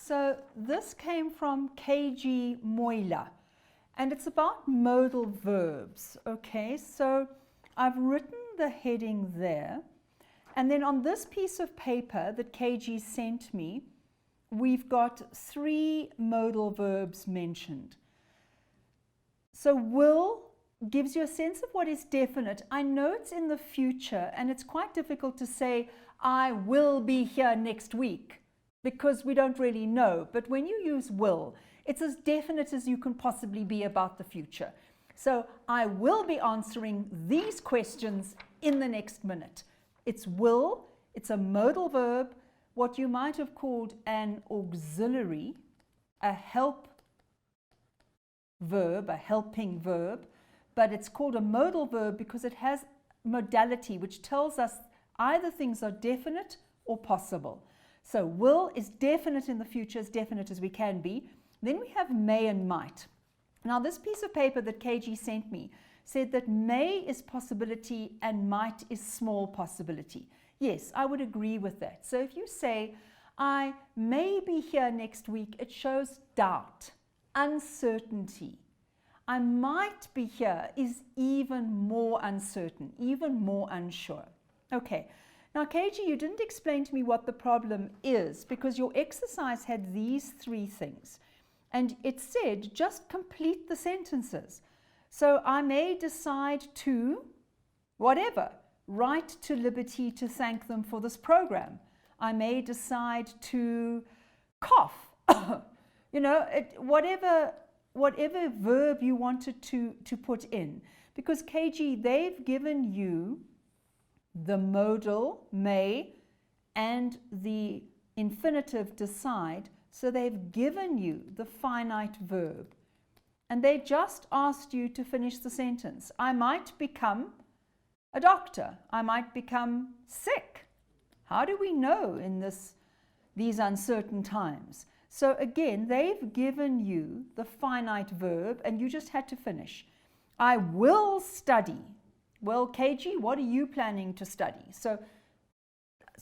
So this came from KG Moila, and it's about modal verbs. Okay, so I've written the heading there, and then on this piece of paper that KG sent me, we've got 3 modal verbs mentioned. So will gives you a sense of what is definite. I know it's in the future, and it's quite difficult to say, I will be here next week, because we don't really know. But when you use will, it's as definite as you can possibly be about the future. So I will be answering these questions in the next minute. It's will, it's a modal verb, what you might have called an auxiliary, a help verb, a helping verb, but it's called a modal verb because it has modality, which tells us either things are definite or possible. So will is definite in the future, as definite as we can be. Then we have may and might. Now this piece of paper that KG sent me said that may is possibility and might is small possibility. Yes, I would agree with that. So if you say, I may be here next week, it shows doubt, uncertainty. I might be here is even more uncertain, even more unsure. Okay, now KG, you didn't explain to me what the problem is, because your exercise had these 3 things. And it said, just complete the sentences. So I may decide to, whatever, write to Liberty to thank them for this program. I may decide to cough, you know, whatever verb you wanted to put in. Because KG, they've given you the modal, may, and the infinitive, decide. So they've given you the finite verb. And they just asked you to finish the sentence. I might become a doctor. I might become sick. How do we know in these uncertain times? So again, they've given you the finite verb, and you just had to finish. I will study. Well, KG, what are you planning to study? So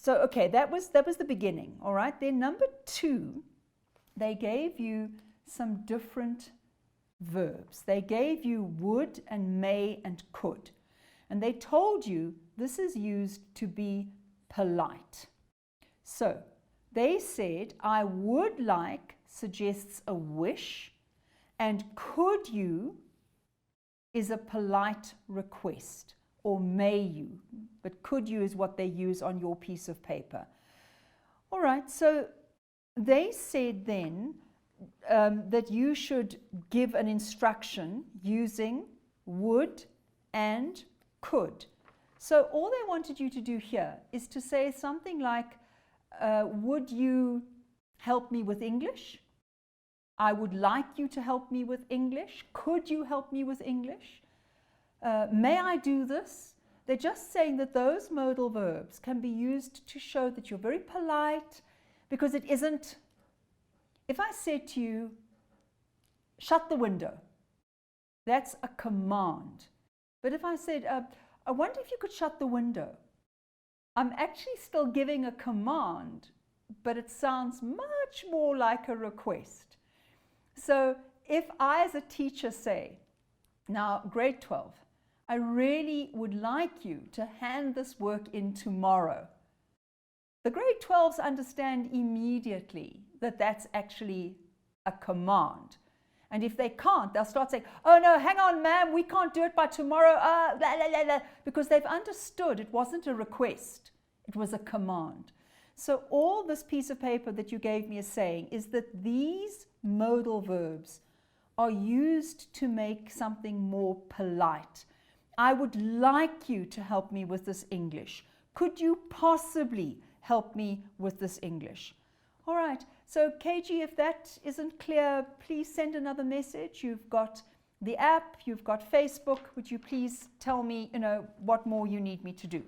okay, that was the beginning. All right. Then number 2, they gave you some different verbs. They gave you would and may and could. And they told you this is used to be polite. So they said, I would like suggests a wish, and could you is a polite request, or may you, but could you is what they use on your piece of paper. All right, so they said then that you should give an instruction using would and could. So all they wanted you to do here is to say something like, would you help me with English? I would like you to help me with English. Could you help me with English? May I do this? They're just saying that those modal verbs can be used to show that you're very polite, because it isn't. If I said to you, shut the window, that's a command. But if I said, I wonder if you could shut the window, I'm actually still giving a command, but it sounds much more like a request. So if I, as a teacher, say, now grade 12, I really would like you to hand this work in tomorrow, the grade 12s understand immediately that that's actually a command. And if they can't, they'll start saying, oh no, hang on, ma'am, we can't do it by tomorrow, blah, blah, blah, blah, because they've understood it wasn't a request, it was a command. So all this piece of paper that you gave me is saying is that these modal verbs are used to make something more polite. I would like you to help me with this English. Could you possibly help me with this English? All right, so KG, if that isn't clear, please send another message. You've got the app, you've got Facebook. Would you please tell me, what more you need me to do?